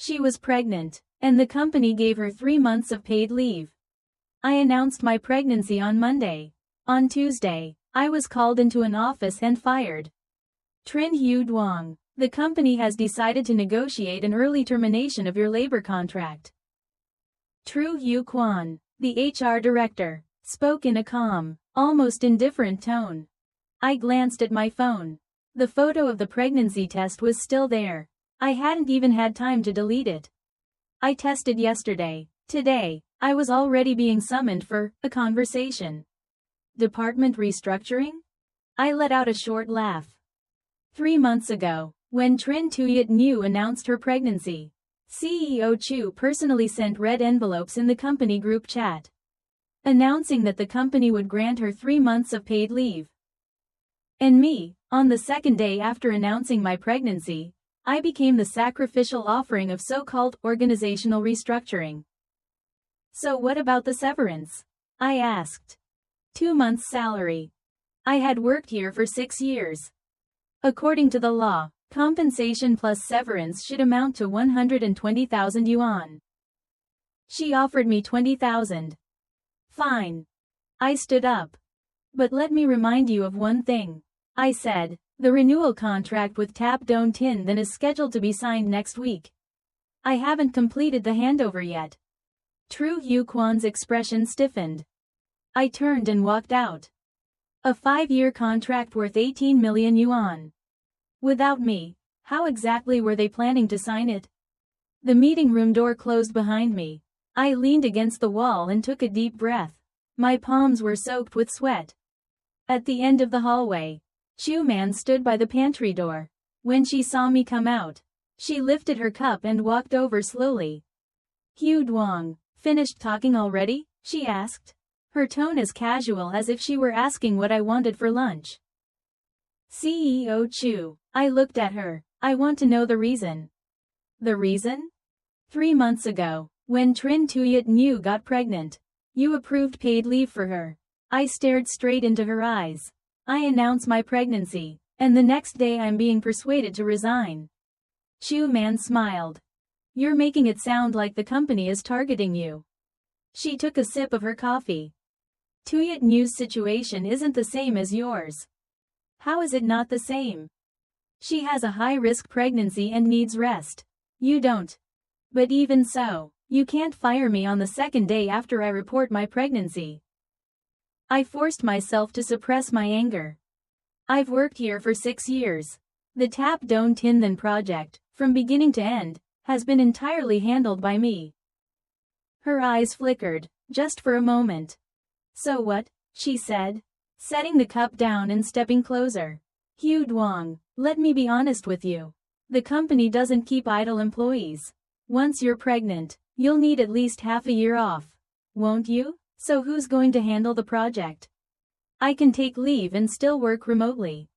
She was pregnant, and the company gave her 3 months of paid leave. I announced my pregnancy on Monday. On Tuesday, I was called into an office and fired. Trình Hiểu Đường, the company has decided to negotiate an early termination of your labor contract. True Yu Quan, the HR director, spoke in a calm, almost indifferent tone. I glanced at my phone. The photo of the pregnancy test was still there. I hadn't even had time to delete it. I tested yesterday. Today, I was already being summoned for a conversation. Department restructuring? I let out a short laugh. 3 months ago, when Trình Hiểu announced her pregnancy, CEO Chu personally sent red envelopes in the company group chat, announcing that the company would grant her 3 months of paid leave. And me, on the second day after announcing my pregnancy, I became the sacrificial offering of so-called organizational restructuring. So what about the severance? I asked. 2 months' salary. I had worked here for 6 years. According to the law, compensation plus severance should amount to 120,000 yuan. She offered me 20,000. Fine. I stood up. But let me remind you of one thing. I said, the renewal contract with Tap Don Tin then is scheduled to be signed next week. I haven't completed the handover yet. True Yu Quan's expression stiffened. I turned and walked out. A 5-year contract worth 18 million yuan. Without me, how exactly were they planning to sign it? The meeting room door closed behind me. I leaned against the wall and took a deep breath. My palms were soaked with sweat. At the end of the hallway, Chu Man stood by the pantry door. When she saw me come out, she lifted her cup and walked over slowly. Hiểu Đường, finished talking already? She asked. Her tone as casual as if she were asking what I wanted for lunch. CEO Chu, I looked at her. I want to know the reason. The reason? 3 months ago, when Trình Hiểu got pregnant, you approved paid leave for her. I stared straight into her eyes. I announce my pregnancy, and the next day I'm being persuaded to resign. Chu Man smiled. You're making it sound like the company is targeting you. She took a sip of her coffee. Hiểu situation isn't the same as yours. How is it not the same? She has a high-risk pregnancy and needs rest. You don't. But even so, you can't fire me on the second day after I report my pregnancy. I forced myself to suppress my anger. I've worked here for 6 years. The Tap Don Tin Then project, from beginning to end, has been entirely handled by me. Her eyes flickered, just for a moment. So what? She said, setting the cup down and stepping closer. Hiểu Đường, let me be honest with you. The company doesn't keep idle employees. Once you're pregnant, you'll need at least half a year off. Won't you? So who's going to handle the project? I can take leave and still work remotely.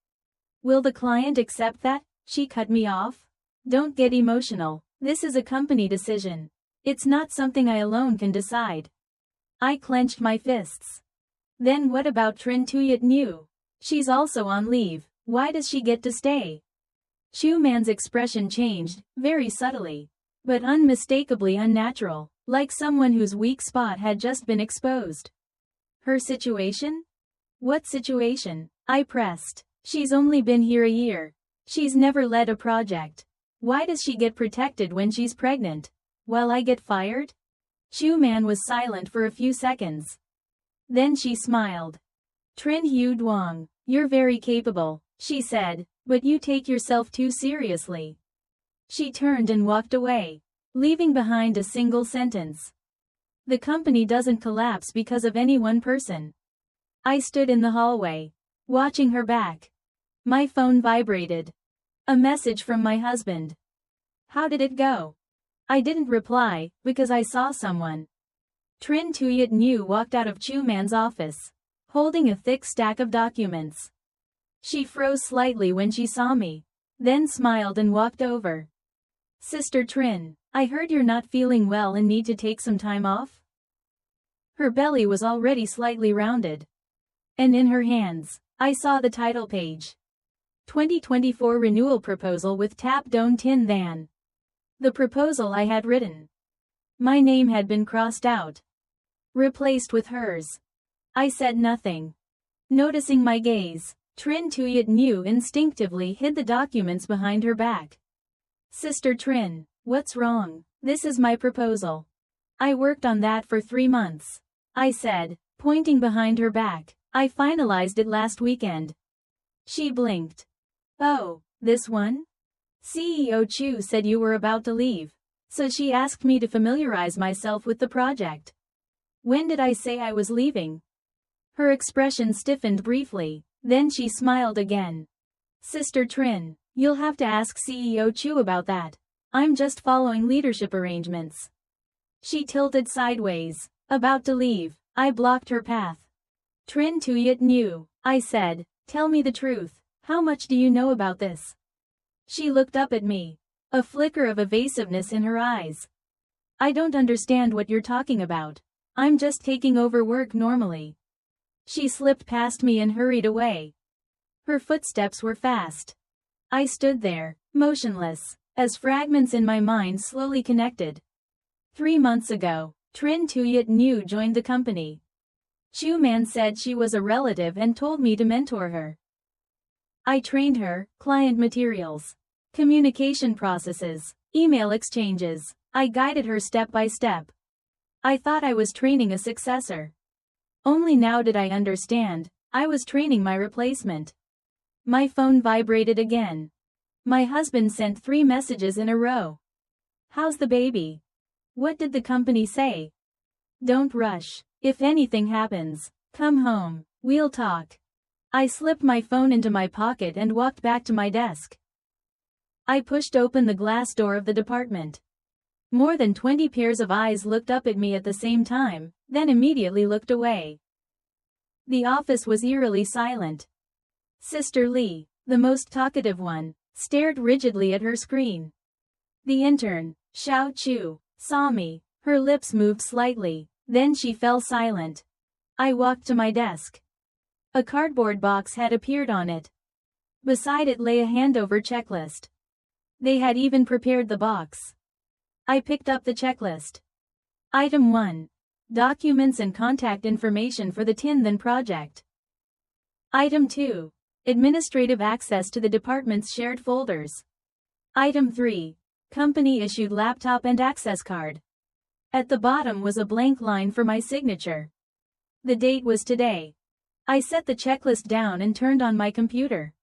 Will the client accept that? She cut me off. Don't get emotional. This is a company decision. It's not something I alone can decide. I clenched my fists. Then what about Trình Hiểu? She's also on leave. Why does she get to stay? Chu Man's expression changed, very subtly, but unmistakably unnatural, like someone whose weak spot had just been exposed. Her situation? What situation? I pressed. She's only been here a year. She's never led a project. Why does she get protected when she's pregnant, while I get fired? Chu Man was silent for a few seconds. Then she smiled. Trình Hiểu Đường, you're very capable, she said, but you take yourself too seriously. She turned and walked away, leaving behind a single sentence. The company doesn't collapse because of any one person. I stood in the hallway, watching her back. My phone vibrated. A message from my husband. How did it go? I didn't reply, because I saw someone. Trình Hiểu walked out of Chu Man's office, holding a thick stack of documents. She froze slightly when she saw me, then smiled and walked over. Sister Trin, I heard you're not feeling well and need to take some time off? Her belly was already slightly rounded. And in her hands, I saw the title page. 2024 Renewal Proposal with Tap Don Tin Then. The proposal I had written. My name had been crossed out. Replaced with hers. I said nothing. Noticing my gaze, Trin Tuyet knew instinctively hid the documents behind her back. Sister Trin, what's wrong? This is my proposal. I worked on that for 3 months. I said, pointing behind her back. I finalized it last weekend. She blinked. Oh, this one? CEO Chu said you were about to leave, so she asked me to familiarize myself with the project. When did I say I was leaving? Her expression stiffened briefly, then she smiled again. Sister Trin, you'll have to ask CEO Chu about that. I'm just following leadership arrangements. She tilted sideways, about to leave. I blocked her path. Trin Tuyet knew. I said, tell me the truth. How much do you know about this? She looked up at me, a flicker of evasiveness in her eyes. I don't understand what you're talking about. I'm just taking over work normally. She slipped past me and hurried away. Her footsteps were fast. I stood there, motionless, as fragments in my mind slowly connected. 3 months ago, Trin Tuyet New joined the company. Chu Man said she was a relative and told me to mentor her. I trained her, client materials, communication processes, email exchanges. I guided her step by step. I thought I was training a successor. Only now did I understand, I was training my replacement. My phone vibrated again. My husband sent 3 messages in a row. How's the baby? What did the company say? Don't rush. If anything happens, come home, we'll talk. I slipped my phone into my pocket and walked back to my desk. I pushed open the glass door of the department. More than 20 pairs of eyes looked up at me at the same time, then immediately looked away. The office was eerily silent. Sister Lee, the most talkative one, stared rigidly at her screen. The intern, Xiao Chu, saw me. Her lips moved slightly, then she fell silent. I walked to my desk. A cardboard box had appeared on it. Beside it lay a handover checklist. They had even prepared the box. I picked up the checklist. Item 1. Documents and contact information for the Tin project. Item 2. Administrative access to the department's shared folders. Item 3. Company-issued laptop and access card. At the bottom was a blank line for my signature. The date was today. I set the checklist down and turned on my computer.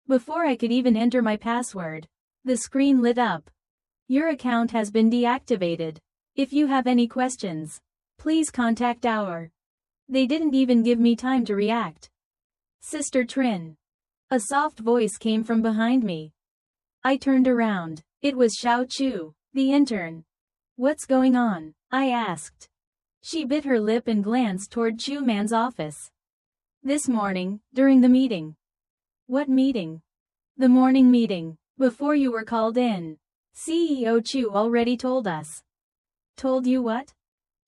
Before I could even enter my password, the screen lit up. Your account has been deactivated. If you have any questions, please contact our. They didn't even give me time to react. Sister Trin. A soft voice came from behind me. I turned around. It was Xiao Chu, the intern. What's going on? I asked. She bit her lip and glanced toward Chu Man's office. This morning, during the meeting. What meeting? The morning meeting, before you were called in. CEO Chu already told us. Told you what?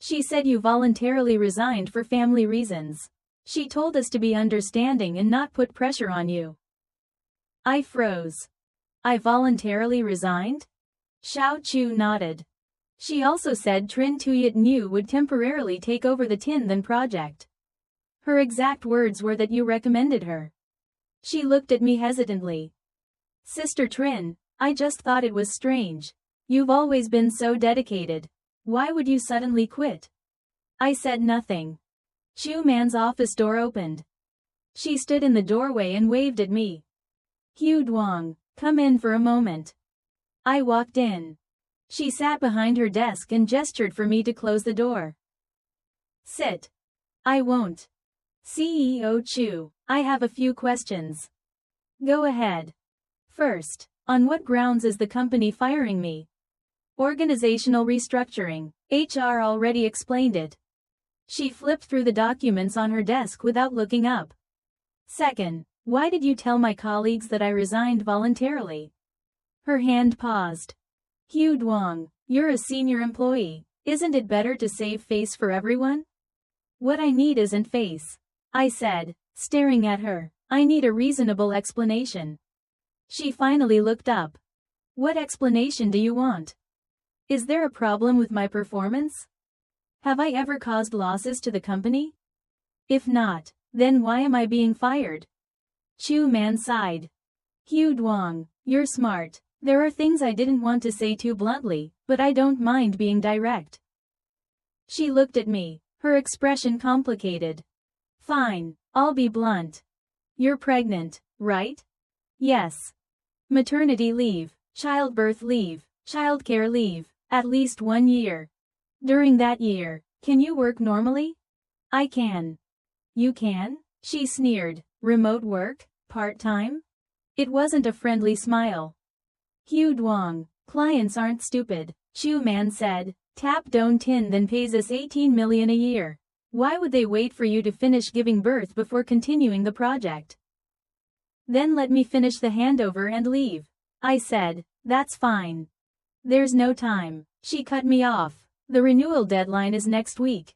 She said you voluntarily resigned for family reasons. She told us to be understanding and not put pressure on you. I froze. I voluntarily resigned? Xiao Chu nodded. She also said Trin Tuyet New would temporarily take over the Tin project. Her exact words were that you recommended her. She looked at me hesitantly. Sister Trin, I just thought it was strange. You've always been so dedicated. Why would you suddenly quit? I said nothing. Chu Man's office door opened. She stood in the doorway and waved at me. Hugh Duong, come in for a moment. I walked in. She sat behind her desk and gestured for me to close the door. Sit. I won't. CEO Chu, I have a few questions. Go ahead. First, on what grounds is the company firing me? Organizational restructuring. HR already explained it. She flipped through the documents on her desk without looking up. Second, why did you tell my colleagues that I resigned voluntarily? Her hand paused. Hugh Duong, you're a senior employee. Isn't it better to save face for everyone? What I need isn't face. I said, staring at her. I need a reasonable explanation. She finally looked up. What explanation do you want? Is there a problem with my performance? Have I ever caused losses to the company? If not, then why am I being fired? Chu Man sighed. Hugh Duong, you're smart. There are things I didn't want to say too bluntly, but I don't mind being direct. She looked at me, her expression complicated. Fine, I'll be blunt. You're pregnant, right? Yes. Maternity leave, childbirth leave, childcare leave, at least 1 year. During that year, can you work normally? I can. You can? She sneered. Remote work? Part-time? It wasn't a friendly smile. Hugh Duong, clients aren't stupid, Chu Man said. Tap Don Tin then pays us 18 million a year. Why would they wait for you to finish giving birth before continuing the project? Then let me finish the handover and leave. I said, that's fine. There's no time. She cut me off. The renewal deadline is next week.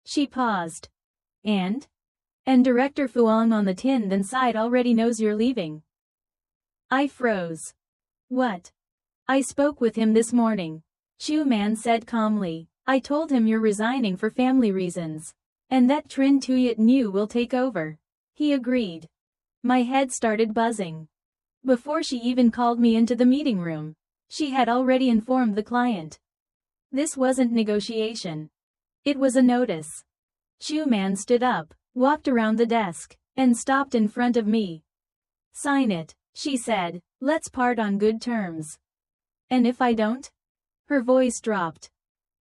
She paused. And Director Fuang on the tin then side already knows you're leaving. I froze. What? I spoke with him this morning. Chu Man said calmly. I told him you're resigning for family reasons. And that Trin Tuyat New will take over. He agreed. My head started buzzing. Before she even called me into the meeting room, she had already informed the client. This wasn't negotiation. It was a notice. Chu Man stood up, walked around the desk, and stopped in front of me. Sign it, she said. Let's part on good terms. And if I don't? Her voice dropped.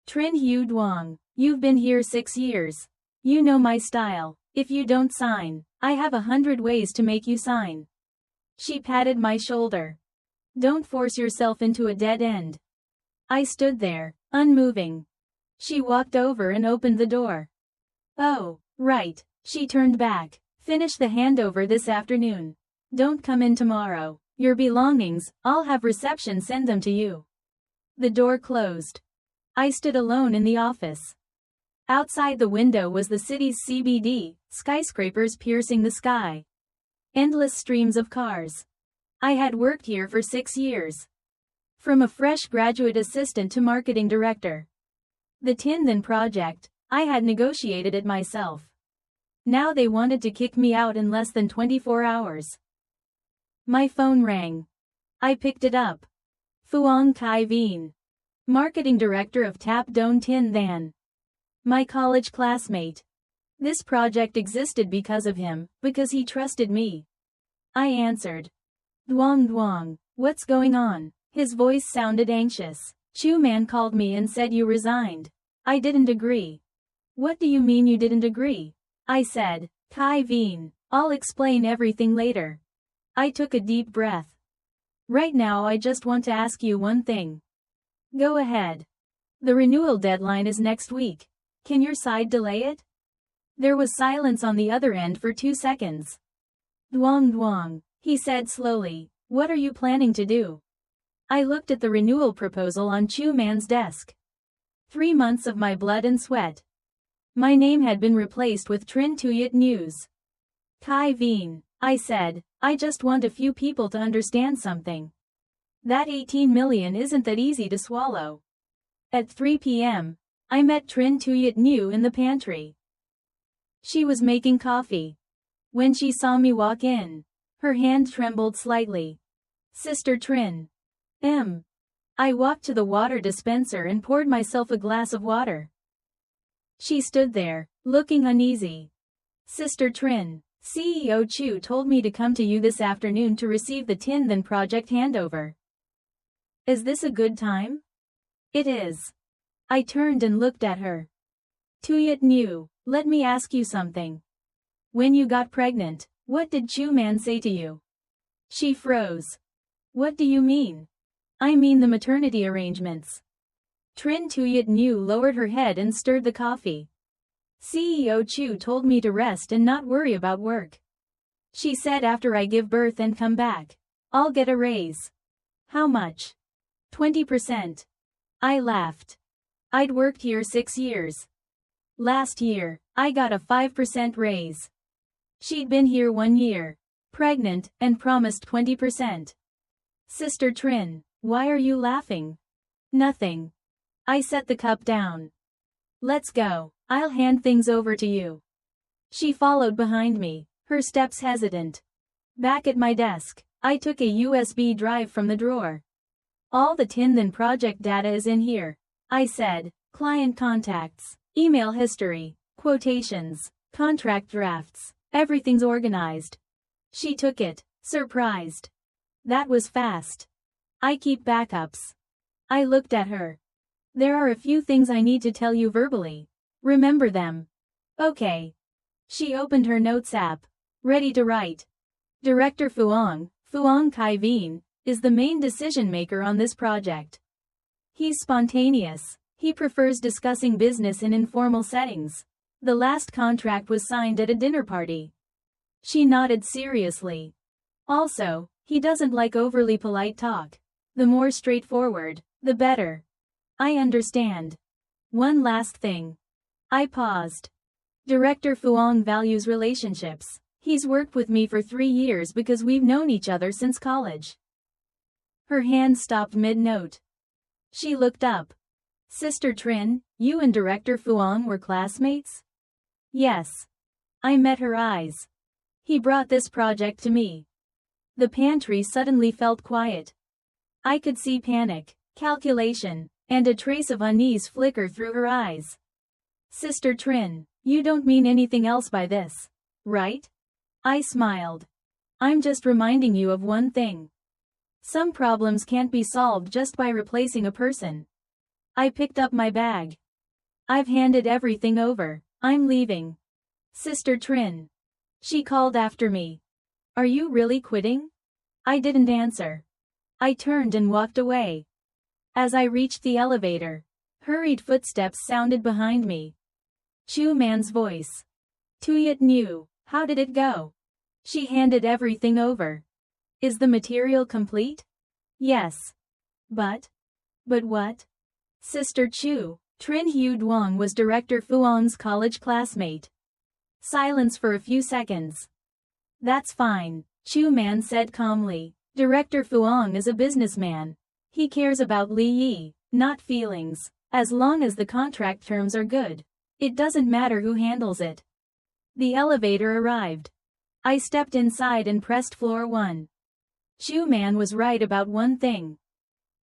Trin Hugh Duong, you've been here 6 years. You know my style. If you don't sign, I have 100 ways to make you sign. She patted my shoulder. Don't force yourself into a dead end. I stood there, unmoving. She walked over and opened the door. Oh, right. She turned back. Finish the handover this afternoon. Don't come in tomorrow. Your belongings, I'll have reception send them to you. The door closed. I stood alone in the office. Outside the window was the city's CBD, skyscrapers piercing the sky. Endless streams of cars. I had worked here for 6 years. From a fresh graduate assistant to marketing director. The Tinden project, I had negotiated it myself. Now they wanted to kick me out in less than 24 hours. My phone rang. I picked it up. Phuong Kai Vien. Marketing director of Tap Don Tin Than. My college classmate. This project existed because of him, because he trusted me. I answered. Duong Duong, what's going on? His voice sounded anxious. Chu Man called me and said you resigned. I didn't agree. What do you mean you didn't agree? I said, Kai Vien, I'll explain everything later. I took a deep breath. Right now I just want to ask you one thing. Go ahead. The renewal deadline is next week. Can your side delay it? There was silence on the other end for 2 seconds. Duong Duong, he said slowly, what are you planning to do? I looked at the renewal proposal on Chu Man's desk. 3 months of my blood and sweat. My name had been replaced with Trin Tuyat News. Kai Vien, I said, I just want a few people to understand something. That 18 million isn't that easy to swallow. At 3 p.m., I met Trin Tuyat New in the pantry. She was making coffee. When she saw me walk in, her hand trembled slightly. Sister Trin. I walked to the water dispenser and poured myself a glass of water. She stood there, looking uneasy. Sister Trin, CEO Chu told me to come to you this afternoon to receive the Tinden project handover. Is this a good time? It is. I turned and looked at her. Tuyat New, let me ask you something. When you got pregnant, what did Chu Man say to you? She froze. What do you mean? I mean the maternity arrangements. Trin Tuyat New lowered her head and stirred the coffee. CEO Chu told me to rest and not worry about work. She said after I give birth and come back, I'll get a raise. How much? 20%. I laughed. I'd worked here 6 years. Last year, I got a 5% raise. She'd been here 1 year, pregnant, and promised 20%. Sister Trin, why are you laughing? Nothing. I set the cup down. Let's go. I'll hand things over to you. She followed behind me, her steps hesitant. Back at my desk, I took a USB drive from the drawer. All the Tinden project data is in here, I said. Client contacts, email history, quotations, contract drafts, everything's organized. She took it, surprised. That was fast. I keep backups. I looked at her. There are a few things I need to tell you verbally. Remember them. Okay. She opened her notes app. Ready to write. Director Phuong Kai Vien, is the main decision maker on this project. He's spontaneous. He prefers discussing business in informal settings. The last contract was signed at a dinner party. She nodded seriously. Also, he doesn't like overly polite talk. The more straightforward, the better. I understand. One last thing. I paused. Director Phuong values relationships. He's worked with me for 3 years because we've known each other since college. Her hand stopped mid-note. She looked up. Sister Trin, you and Director Phuong were classmates? Yes. I met her eyes. He brought this project to me. The pantry suddenly felt quiet. I could see panic, calculation, and a trace of unease flicker through her eyes. Sister Trin, you don't mean anything else by this, right? I smiled. I'm just reminding you of one thing. Some problems can't be solved just by replacing a person. I picked up my bag. I've handed everything over. I'm leaving. Sister Trin. She called after me. Are you really quitting? I didn't answer. I turned and walked away. As I reached the elevator, hurried footsteps sounded behind me. Chu Man's voice. Tuyet knew. How did it go? She handed everything over. Is the material complete? Yes. But what? Sister Chu, Trin Hu Duong was Director Phuong's college classmate. Silence for a few seconds. That's fine, Chu Man said calmly. Director Phuong is a businessman. He cares about Li Yi, not feelings. As long as the contract terms are good, it doesn't matter who handles it. The elevator arrived. I stepped inside and pressed floor 1. Chu Man was right about one thing.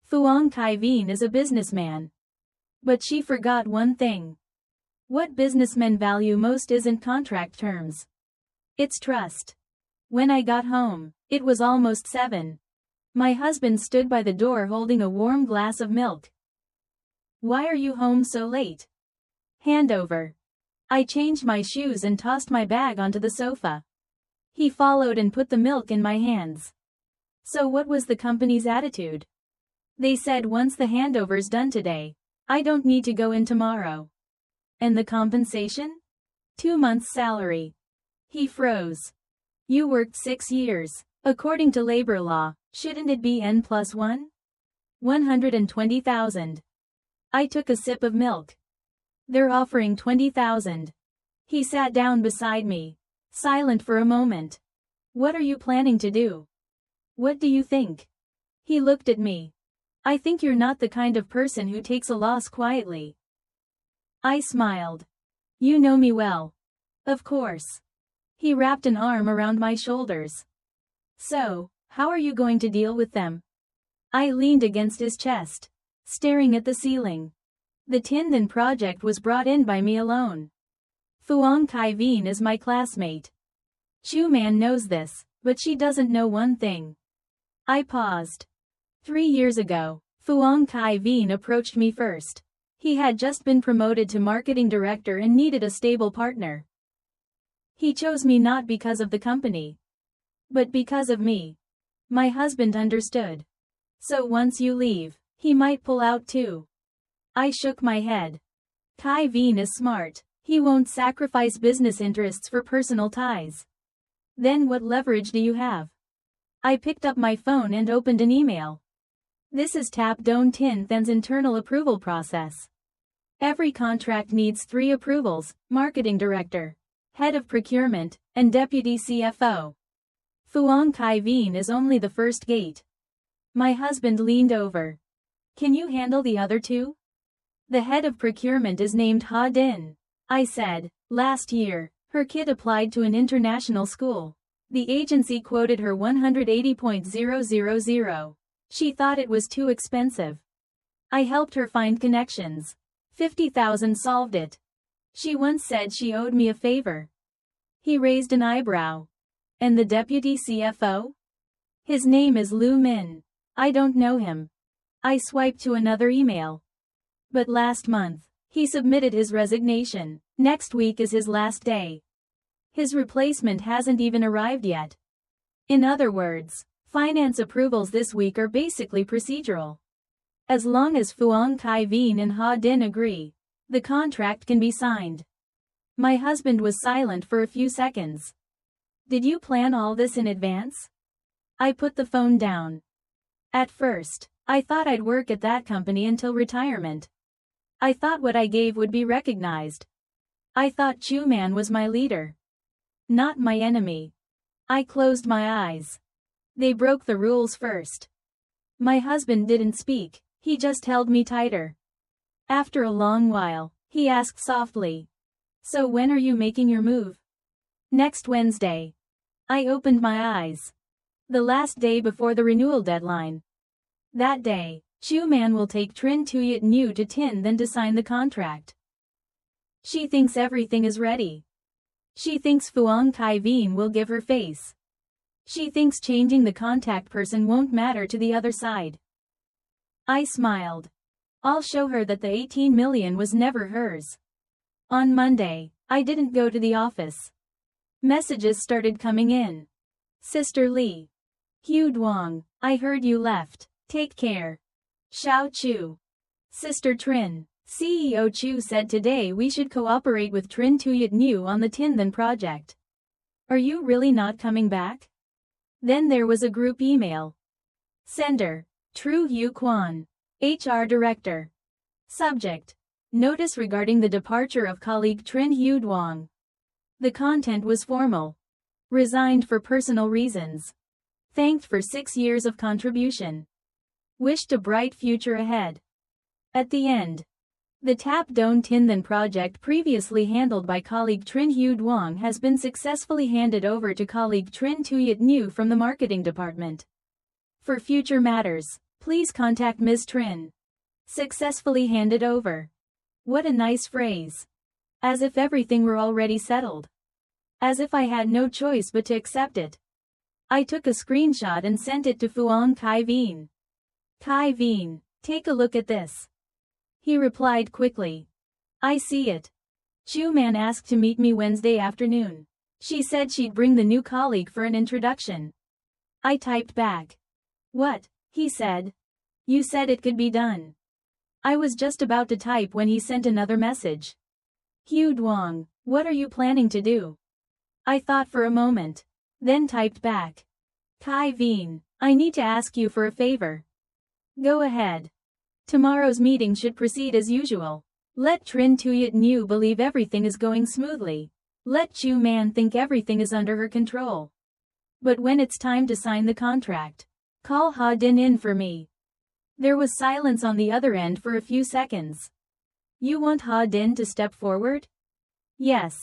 Phuong Kai Vien is a businessman. But she forgot one thing. What businessmen value most isn't contract terms. It's trust. When I got home, it was almost 7. My husband stood by the door holding a warm glass of milk. Why are you home so late? Handover. I changed my shoes and tossed my bag onto the sofa. He followed and put the milk in my hands. So what was the company's attitude? They said once the handover's done today, I don't need to go in tomorrow. And the compensation? 2 months' salary. He froze. You worked 6 years. According to labor law, shouldn't it be N+1? 120,000. I took a sip of milk. They're offering 20,000. He sat down beside me, silent for a moment. What are you planning to do? What do you think? He looked at me. I think you're not the kind of person who takes a loss quietly. I smiled. You know me well. Of course. He wrapped an arm around my shoulders. So, how are you going to deal with them? I leaned against his chest, staring at the ceiling. The Tinden project was brought in by me alone. Phuong Kai Vien is my classmate. Chu Man knows this, but she doesn't know one thing. I paused. 3 years ago, Phuong Kai Vien approached me first. He had just been promoted to marketing director and needed a stable partner. He chose me not because of the company, but because of me. My husband understood. So once you leave, he might pull out too. I shook my head. Kai Vien is smart. He won't sacrifice business interests for personal ties. Then what leverage do you have? I picked up my phone and opened an email. This is Tap Don Tin Then's internal approval process. Every contract needs 3 approvals: marketing director, head of procurement, and deputy CFO. Phuong Kai Vien is only the first gate. My husband leaned over. Can you handle the other 2? The head of procurement is named Ha Din. I said. Last year, her kid applied to an international school. The agency quoted her 180,000. She thought it was too expensive. I helped her find connections. 50,000 solved it. She once said she owed me a favor. He raised an eyebrow. And the deputy CFO? His name is Lu Min. I don't know him. I swiped to another email. But last month, he submitted his resignation. Next week is his last day. His replacement hasn't even arrived yet. In other words, finance approvals this week are basically procedural. As long as Phuong Kai Vien and Ha Din agree, the contract can be signed. My husband was silent for a few seconds. Did you plan all this in advance? I put the phone down. At first, I thought I'd work at that company until retirement. I thought what I gave would be recognized. I thought Chu Man was my leader. Not my enemy. I closed my eyes. They broke the rules first. My husband didn't speak, he just held me tighter. After a long while, he asked softly. So when are you making your move? Next Wednesday. I opened my eyes. The last day before the renewal deadline. That day, Chu Man will take Trinh Tuyet New to Tin then to sign the contract. She thinks everything is ready. She thinks Phuong Kai Vien will give her face. She thinks changing the contact person won't matter to the other side. I smiled. I'll show her that the 18 million was never hers. On Monday, I didn't go to the office. Messages started coming in. Sister Lee. Hugh Duong, I heard you left. Take care. Xiao Chu. Sister Trin. CEO Chu said today we should cooperate with Trinh Tuyet New on the Tin Than project. Are you really not coming back? Then there was a group email. Sender. Tru Hu Quan. HR Director. Subject. Notice regarding the departure of colleague Trin Hu Duong. The content was formal. Resigned for personal reasons. Thanked for 6 years of contribution. Wished a bright future ahead. At the end. The Tap Don Tin Than project previously handled by colleague Trin Hu Duong has been successfully handed over to colleague Trinh Tuyet New from the marketing department. For future matters, please contact Ms. Trin. Successfully handed over. What a nice phrase. As if everything were already settled. As if I had no choice but to accept it. I took a screenshot and sent it to Phuong Kai Vien. Kai Vien, take a look at this. He replied quickly. I see it. Chu Man asked to meet me Wednesday afternoon. She said she'd bring the new colleague for an introduction. I typed back. What? He said. You said it could be done. I was just about to type when he sent another message. Hugh Duong, what are you planning to do? I thought for a moment. Then typed back. Kai Vien, I need to ask you for a favor. Go ahead. Tomorrow's meeting should proceed as usual. Let Trinh Tuyet New believe everything is going smoothly. Let Chu Man think everything is under her control. But when it's time to sign the contract, call Ha Din in for me. There was silence on the other end for a few seconds. You want Ha Din to step forward? Yes.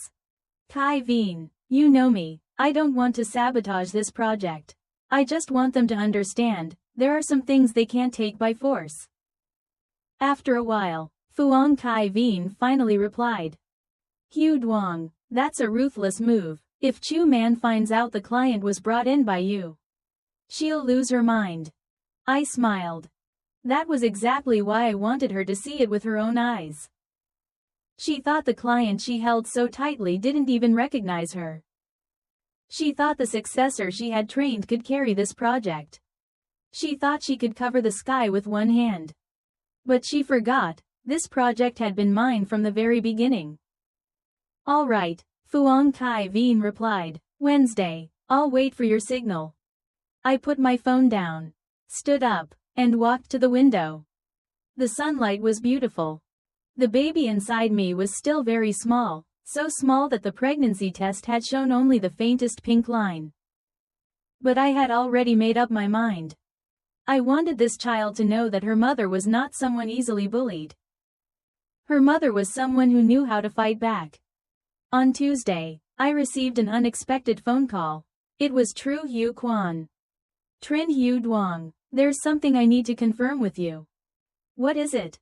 Kai Vien, you know me, I don't want to sabotage this project. I just want them to understand, there are some things they can't take by force. After a while, Phuong Kai Vien finally replied. Hugh Duong, that's a ruthless move. If Chu Man finds out the client was brought in by you, she'll lose her mind. I smiled. That was exactly why I wanted her to see it with her own eyes. She thought the client she held so tightly didn't even recognize her. She thought the successor she had trained could carry this project. She thought she could cover the sky with one hand. But she forgot, this project had been mine from the very beginning. All right, Phuong Kai Vien replied. Wednesday, I'll wait for your signal. I put my phone down, stood up, and walked to the window. The sunlight was beautiful. The baby inside me was still very small, so small that the pregnancy test had shown only the faintest pink line. But I had already made up my mind. I wanted this child to know that her mother was not someone easily bullied. Her mother was someone who knew how to fight back. On Tuesday, I received an unexpected phone call. It was Tru Hu Quan. Trình Hiểu Đường, there's something I need to confirm with you. What is it?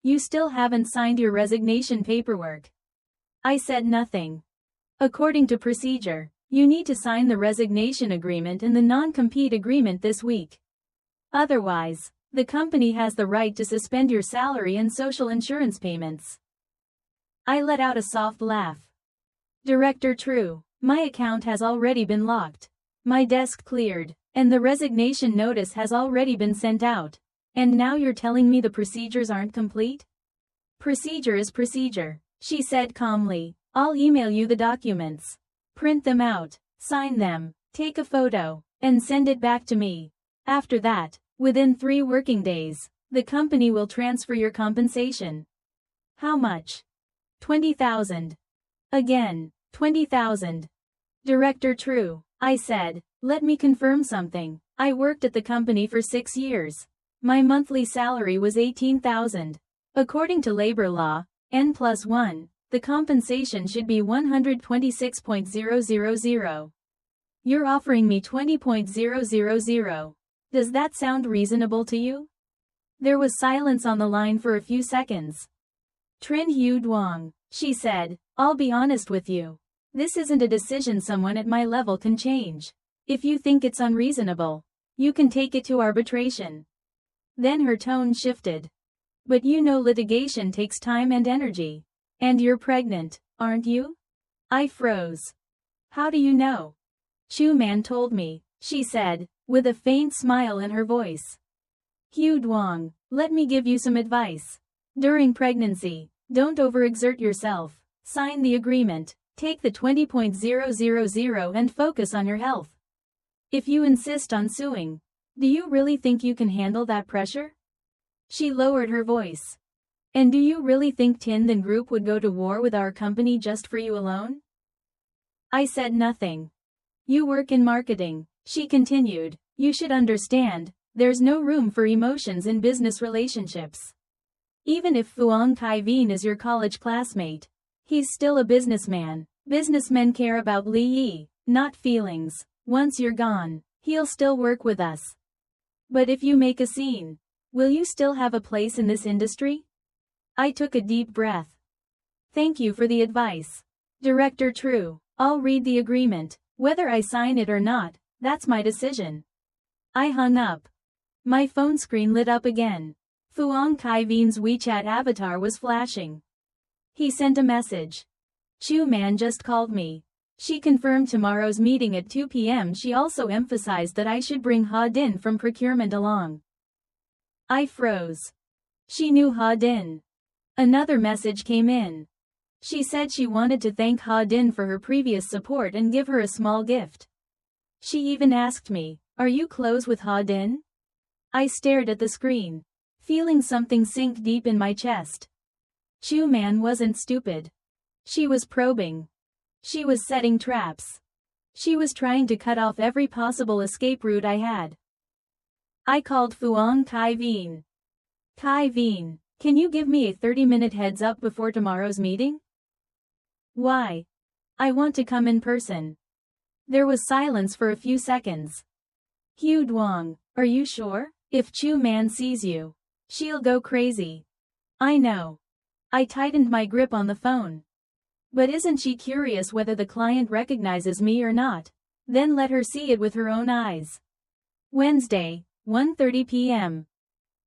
You still haven't signed your resignation paperwork. I said nothing. According to procedure, you need to sign the resignation agreement and the non-compete agreement this week. Otherwise, the company has the right to suspend your salary and social insurance payments. I let out a soft laugh. Director Tru, my account has already been locked. My desk cleared, and the resignation notice has already been sent out. And now you're telling me the procedures aren't complete? Procedure is procedure, she said calmly. I'll email you the documents. Print them out, sign them, take a photo, and send it back to me. After that, within 3 working days, the company will transfer your compensation. How much? 20,000. Again, 20,000. Director Tru, I said, let me confirm something. I worked at the company for 6 years. My monthly salary was 18,000. According to labor law, N+1, the compensation should be 126.000. You're offering me 20.000. Does that sound reasonable to you? There was silence on the line for a few seconds. Trình Hiểu Đường, she said, I'll be honest with you. This isn't a decision someone at my level can change. If you think it's unreasonable, you can take it to arbitration. Then her tone shifted. But you know litigation takes time and energy. And you're pregnant, aren't you? I froze. How do you know? Chu Man told me, she said, with a faint smile in her voice. Hiểu Đường, let me give you some advice. During pregnancy, don't overexert yourself. Sign the agreement, take the 20.000 and focus on your health. If you insist on suing, do you really think you can handle that pressure? She lowered her voice. And do you really think Tinden Group would go to war with our company just for you alone? I said nothing. You work in marketing, she continued. You should understand, there's no room for emotions in business relationships. Even if Phuong Khai Vien is your college classmate, he's still a businessman. Businessmen care about Li, not feelings. Once you're gone, he'll still work with us. But if you make a scene, will you still have a place in this industry? I took a deep breath. Thank you for the advice. Director Tru, I'll read the agreement. Whether I sign it or not, that's my decision. I hung up. My phone screen lit up again. Phuong Khai Vien's WeChat avatar was flashing. He sent a message. Chu Man just called me. She confirmed tomorrow's meeting at 2 p.m. She also emphasized that I should bring Ha Din from procurement along. I froze. She knew Ha Din. Another message came in. She said she wanted to thank Ha Din for her previous support and give her a small gift. She even asked me, are you close with Ha Din? I stared at the screen, feeling something sink deep in my chest. Chu Man wasn't stupid. She was probing. She was setting traps. She was trying to cut off every possible escape route I had. I called Phuong Khai Vien. Khai Vien, can you give me a 30-minute heads up before tomorrow's meeting? Why? I want to come in person. There was silence for a few seconds. Hiểu Đường, are you sure? If Chu Man sees you, she'll go crazy. I know. I tightened my grip on the phone. But isn't she curious whether the client recognizes me or not? Then let her see it with her own eyes. Wednesday, 1:30 p.m.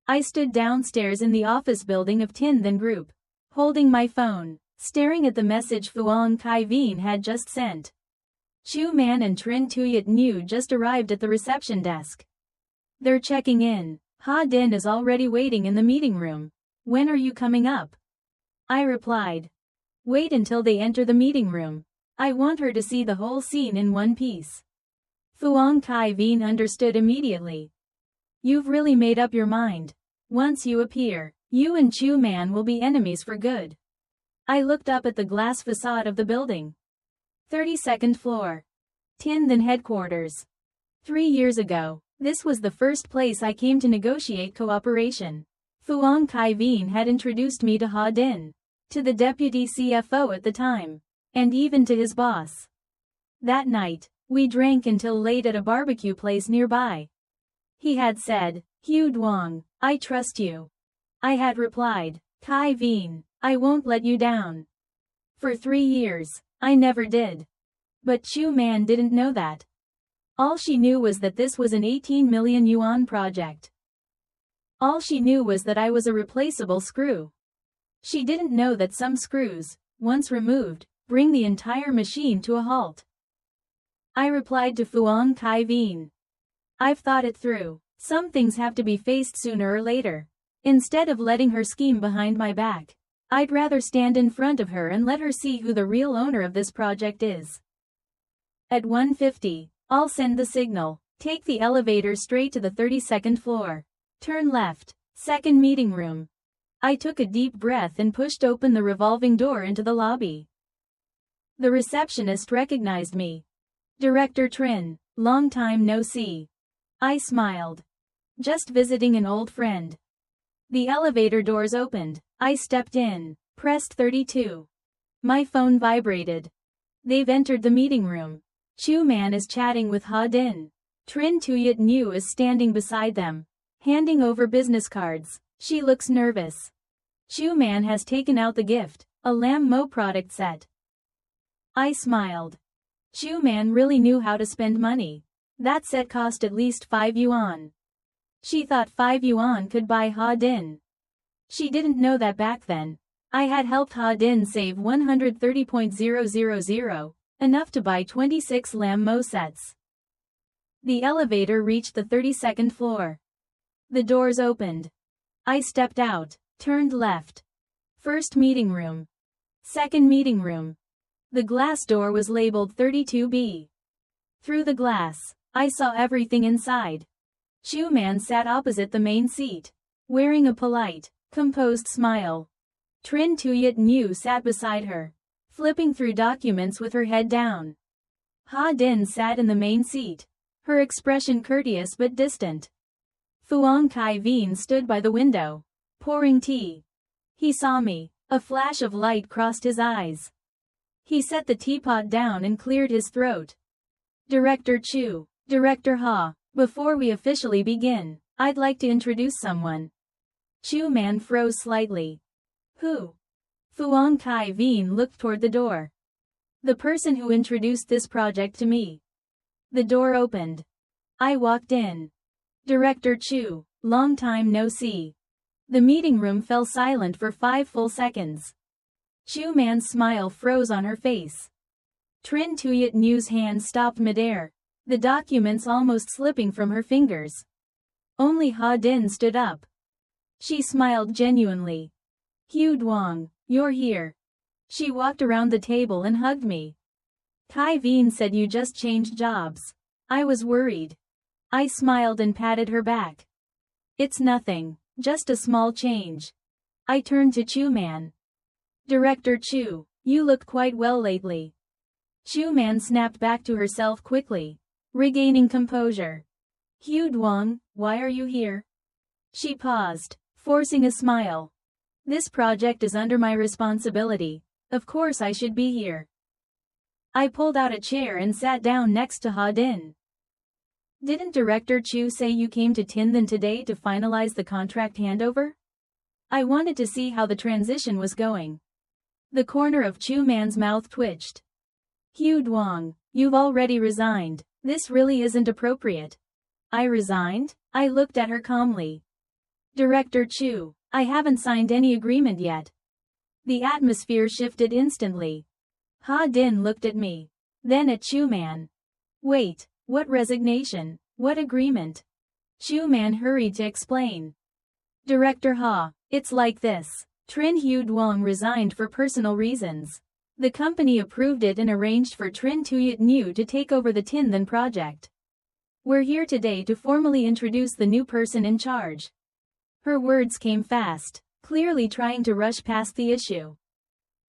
I stood downstairs in the office building of Tinden Group, holding my phone, staring at the message Phuong Khai Vien had just sent. Chu Man and Trinh Tuyet New just arrived at the reception desk. They're checking in. Ha Din is already waiting in the meeting room. When are you coming up? I replied. Wait until they enter the meeting room. I want her to see the whole scene in one piece. Phuong Khai Vien understood immediately. You've really made up your mind. Once you appear, you and Chu Man will be enemies for good. I looked up at the glass facade of the building. 32nd floor. Tinden headquarters. 3 years ago, this was the first place I came to negotiate cooperation. Phuong Khai Vien had introduced me to Ha Din. to the deputy CFO at the time, and even to his boss. That night, we drank until late at a barbecue place nearby. He had said, "Hugh Duong, I trust you." I had replied, "Kai Veen, I won't let you down." For 3 years, I never did. But Chu Man didn't know that. All she knew was that this was an 18 million yuan project. All she knew was that I was a replaceable screw. She didn't know that some screws, once removed, bring the entire machine to a halt. I replied to Fuang Kai Veen. "I've thought it through. Some things have to be faced sooner or later. Instead of letting her scheme behind my back, I'd rather stand in front of her and let her see who the real owner of this project is." At 1:50, I'll send the signal. Take the elevator straight to the 32nd floor. Turn left, second meeting room. I took a deep breath and pushed open the revolving door into the lobby. The receptionist recognized me. "Director Trin, long time no see." I smiled. "Just visiting an old friend." The elevator doors opened. I stepped in, pressed 32. My phone vibrated. They've entered the meeting room. Chu Man is chatting with Ha Din. Trin Tuyat Nhu is standing beside them, handing over business cards. She looks nervous. Chu Man has taken out the gift, a Lam Mo product set. I smiled. Chu Man really knew how to spend money. That set cost at least 5 yuan. She thought 5 yuan could buy Ha Din. She didn't know that back then. I had helped Ha Din save 130,000, enough to buy 26 Lam Mo sets. The elevator reached the 32nd floor. The doors opened. I stepped out, turned left. First meeting room. Second meeting room. The glass door was labeled 32B. Through the glass, I saw everything inside. Chu Man sat opposite the main seat, wearing a polite, composed smile. Trin Tuyat Nhu sat beside her, flipping through documents with her head down. Ha Din sat in the main seat, her expression courteous but distant. Fuang Kai Veen stood by the window, pouring tea. He saw me. A flash of light crossed his eyes. He set the teapot down and cleared his throat. "Director Chu, Director Ha, before we officially begin, I'd like to introduce someone." Chu Man froze slightly. "Who?" Fuang Kai Veen looked toward the door. "The person who introduced this project to me." The door opened. I walked in. "Director Chu, long time no see." The meeting room fell silent for 5 full seconds. Chu Man's smile froze on her face. Trin Tuyat Nhu's hand stopped midair, the documents almost slipping from her fingers. Only Ha Din stood up. She smiled genuinely. "Hugh Duong, you're here." She walked around the table and hugged me. "Kai Veen said you just changed jobs. I was worried." I smiled and patted her back. "It's nothing, just a small change." I turned to Chu Man. "Director Chu, you look quite well lately." Chu Man snapped back to herself quickly, regaining composure. "Hugh Duong, why are you here?" She paused, forcing a smile. "This project is under my responsibility. Of course I should be here." I pulled out a chair and sat down next to Ha Din. "Didn't Director Chu say you came to Tinthan today to finalize the contract handover?" I wanted to see how the transition was going. The corner of Chu Man's mouth twitched. "Hugh Duong, you've already resigned. This really isn't appropriate." "I resigned?" I looked at her calmly. "Director Chu, I haven't signed any agreement yet." The atmosphere shifted instantly. Ha Din looked at me, then at Chu Man. "Wait, what resignation? What agreement?" Chu Man hurried to explain. "Director Ha, it's like this. Trin Hugh Duong resigned for personal reasons. The company approved it and arranged for Trin Tuyat Nhu to take over the Tinthan project. We're here today to formally introduce the new person in charge." Her words came fast, clearly trying to rush past the issue.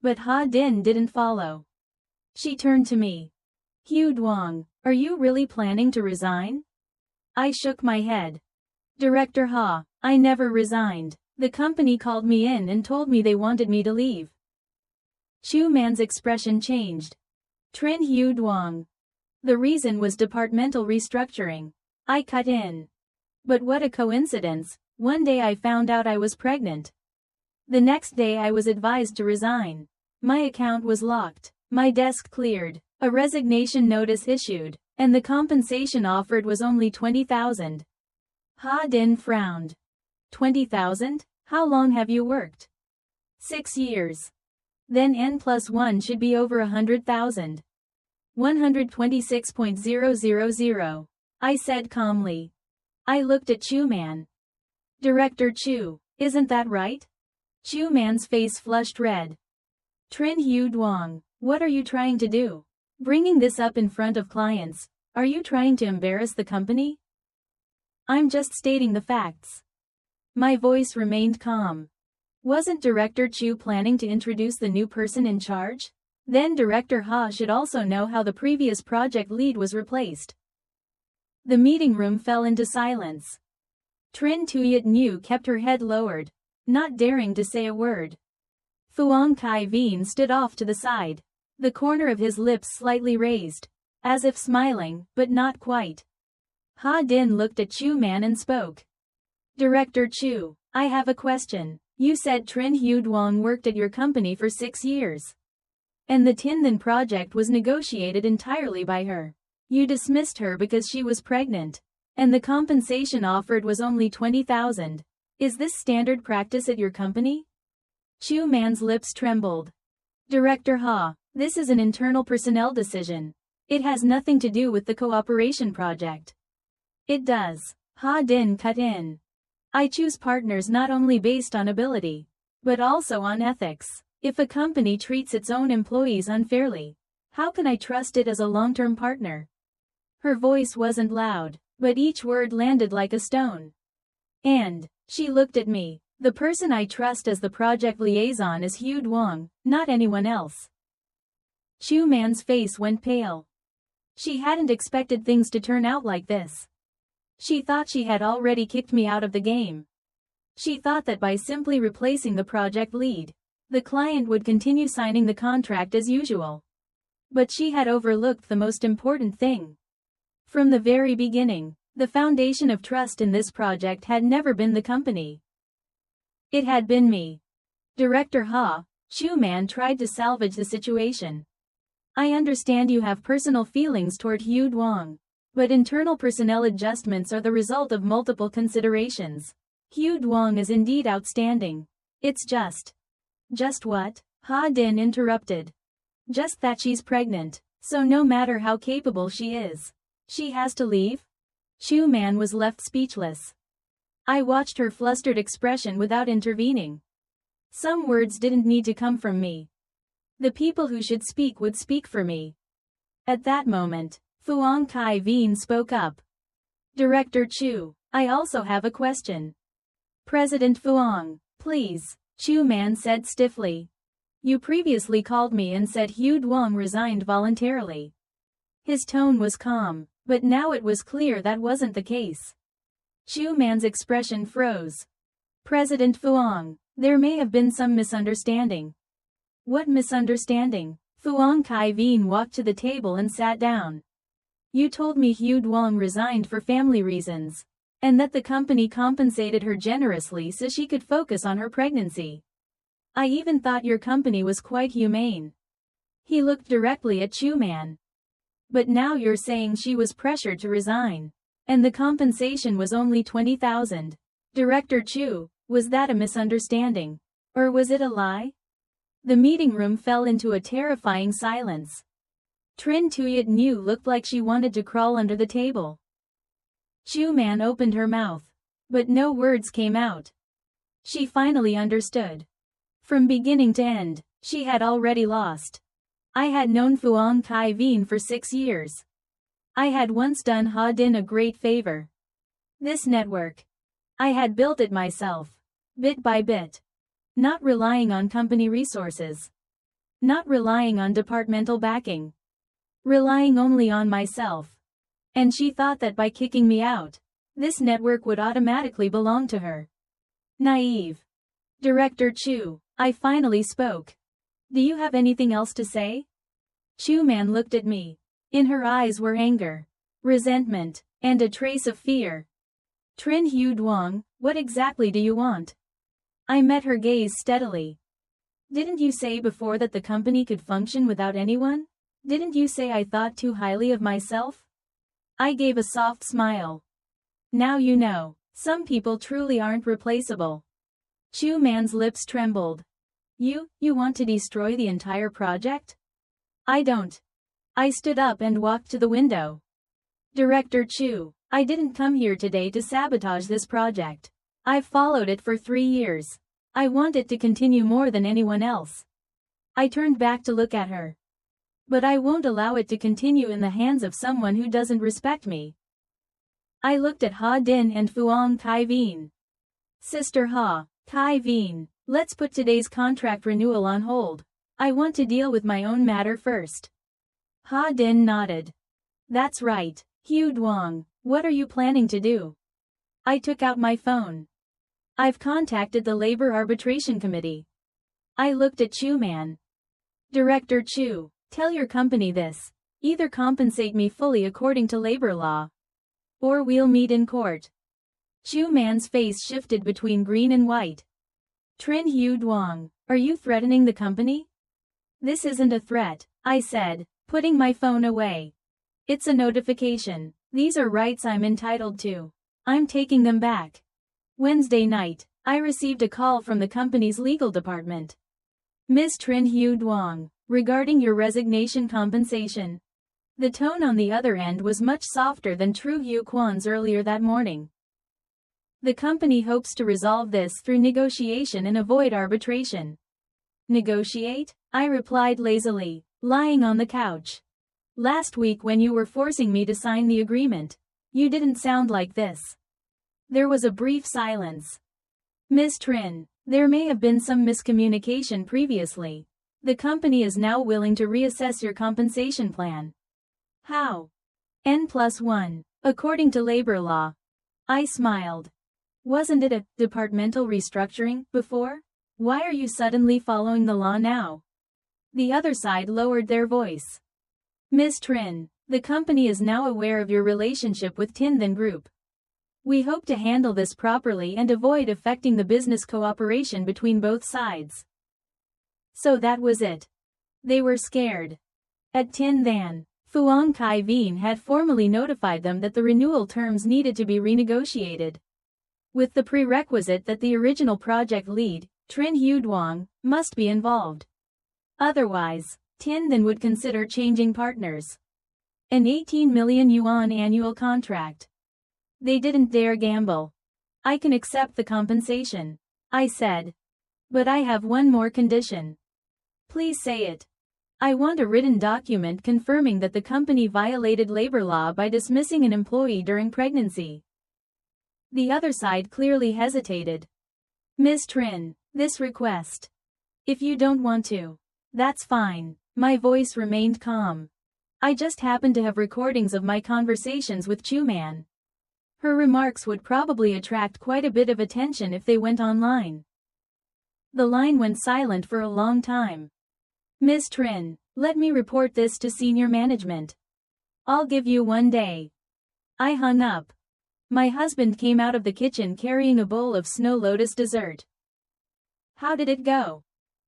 But Ha Din didn't follow. She turned to me. "Hugh Duong, are you really planning to resign?" I shook my head. "Director Ha, I never resigned. The company called me in and told me they wanted me to leave. Chu Man's expression changed. Trình Hiểu Đường. The reason was departmental restructuring. I cut in. But what a coincidence, one day I found out I was pregnant. The next day I was advised to resign. My account was locked, my desk cleared, a resignation notice issued, and the compensation offered was only 20,000. Ha Din frowned. 20,000? How long have you worked? 6 years. Then N+1 should be over 100,000. 126.000. I said calmly. I looked at Chu Man. Director Chu, isn't that right? Chu Man's face flushed red. Trình Hiểu Đường, what are you trying to do? Bringing this up in front of clients, are you trying to embarrass the company? I'm just stating the facts. My voice remained calm. Wasn't Director Chu planning to introduce the new person in charge? Then Director Ha should also know how the previous project lead was replaced. The meeting room fell into silence. Trinh Tuyet Nhu kept her head lowered, not daring to say a word. Phuong Kai Vien stood off to the side, the corner of his lips slightly raised, as if smiling, but not quite. Ha Din looked at Chu Man and spoke. Director Chu, I have a question. You said Trình Hiểu Đường worked at your company for 6 years. And the Tin Than project was negotiated entirely by her. You dismissed her because she was pregnant. And the compensation offered was only 20,000. Is this standard practice at your company? Chu Man's lips trembled. Director Ha, this is an internal personnel decision. It has nothing to do with the cooperation project. It does. Ha Din cut in. I choose partners not only based on ability, but also on ethics. If a company treats its own employees unfairly, how can I trust it as a long-term partner? Her voice wasn't loud, but each word landed like a stone. And, she looked at me, the person I trust as the project liaison is Hiểu Đường, not anyone else. Chu Man's face went pale. She hadn't expected things to turn out like this. She thought she had already kicked me out of the game. She thought that by simply replacing the project lead, the client would continue signing the contract as usual. But she had overlooked the most important thing. From the very beginning, the foundation of trust in this project had never been the company. It had been me. Director Ha, Chu Man tried to salvage the situation. I understand you have personal feelings toward Hiểu Đường. But internal personnel adjustments are the result of multiple considerations. Hiểu Đường is indeed outstanding. It's just. Just what? Ha Din interrupted. Just that she's pregnant, so no matter how capable she is, she has to leave? Chu Man was left speechless. I watched her flustered expression without intervening. Some words didn't need to come from me. The people who should speak would speak for me. At that moment, Phuong Kai Vien spoke up. Director Chu, I also have a question. President Phuong, please, Chu Man said stiffly. You previously called me and said Hiểu Đường resigned voluntarily. His tone was calm, but now it was clear that wasn't the case. Chu Man's expression froze. President Phuong, there may have been some misunderstanding. What misunderstanding? Phuong Kai Vien walked to the table and sat down. You told me Hiểu Đường resigned for family reasons, and that the company compensated her generously so she could focus on her pregnancy. I even thought your company was quite humane. He looked directly at Chu Man. But now you're saying she was pressured to resign, and the compensation was only 20,000. Director Chu, was that a misunderstanding? Or was it a lie? The meeting room fell into a terrifying silence. Trinh Tuyet Nhu looked like she wanted to crawl under the table. Chu Man opened her mouth, but no words came out. She finally understood. From beginning to end, she had already lost. I had known Phuong Kai Vien for 6 years. I had once done Ha Din a great favor. This network. I had built it myself, bit by bit. Not relying on company resources. Not relying on departmental backing. Relying only on myself. And she thought that by kicking me out, this network would automatically belong to her. Naive. Director Chu, I finally spoke. Do you have anything else to say? Chu Man looked at me. In her eyes were anger, resentment, and a trace of fear. Trình Hiểu Đường, what exactly do you want? I met her gaze steadily. Didn't you say before that the company could function without anyone? Didn't you say I thought too highly of myself? I gave a soft smile. Now you know, some people truly aren't replaceable. Chu Man's lips trembled. You want to destroy the entire project? I don't. I stood up and walked to the window. Director Chu, I didn't come here today to sabotage this project. I've followed it for 3 years. I want it to continue more than anyone else. I turned back to look at her. But I won't allow it to continue in the hands of someone who doesn't respect me. I looked at Ha Din and Phuong Khai Vien. Sister Ha, Khai Vien, let's put today's contract renewal on hold. I want to deal with my own matter first. Ha Din nodded. That's right, Hiểu Đường, what are you planning to do? I took out my phone. I've contacted the Labor Arbitration Committee. I looked at Chu Man. Director Chu, tell your company this. Either compensate me fully according to labor law, or we'll meet in court. Chu Man's face shifted between green and white. Trình Hiểu Đường, are you threatening the company? This isn't a threat, I said, putting my phone away. It's a notification. These are rights I'm entitled to. I'm taking them back. Wednesday night, I received a call from the company's legal department. Ms. Trình Hiểu Đường, regarding your resignation compensation. The tone on the other end was much softer than Tru Yu Kwan's earlier that morning. The company hopes to resolve this through negotiation and avoid arbitration. Negotiate? I replied lazily, lying on the couch. Last week when you were forcing me to sign the agreement, you didn't sound like this. There was a brief silence. Ms. Trin, there may have been some miscommunication previously. The company is now willing to reassess your compensation plan. How? N+1, according to labor law. I smiled. Wasn't it a departmental restructuring before? Why are you suddenly following the law now? The other side lowered their voice. Ms. Trin, the company is now aware of your relationship with Tin Group. We hope to handle this properly and avoid affecting the business cooperation between both sides. So that was it. They were scared. At Tin Than, Phuong Khai Vien had formally notified them that the renewal terms needed to be renegotiated, with the prerequisite that the original project lead, Trình Hiểu Đường, must be involved. Otherwise, Tin Than would consider changing partners. An 18 million yuan annual contract. They didn't dare gamble. I can accept the compensation, I said. But I have one more condition. Please say it. I want a written document confirming that the company violated labor law by dismissing an employee during pregnancy. The other side clearly hesitated. Ms. Trin, this request. If you don't want to, that's fine. My voice remained calm. I just happened to have recordings of my conversations with Chu Man. Her remarks would probably attract quite a bit of attention if they went online. The line went silent for a long time. Ms. Trin, let me report this to senior management. I'll give you 1 day. I hung up. My husband came out of the kitchen carrying a bowl of snow lotus dessert. How did it go?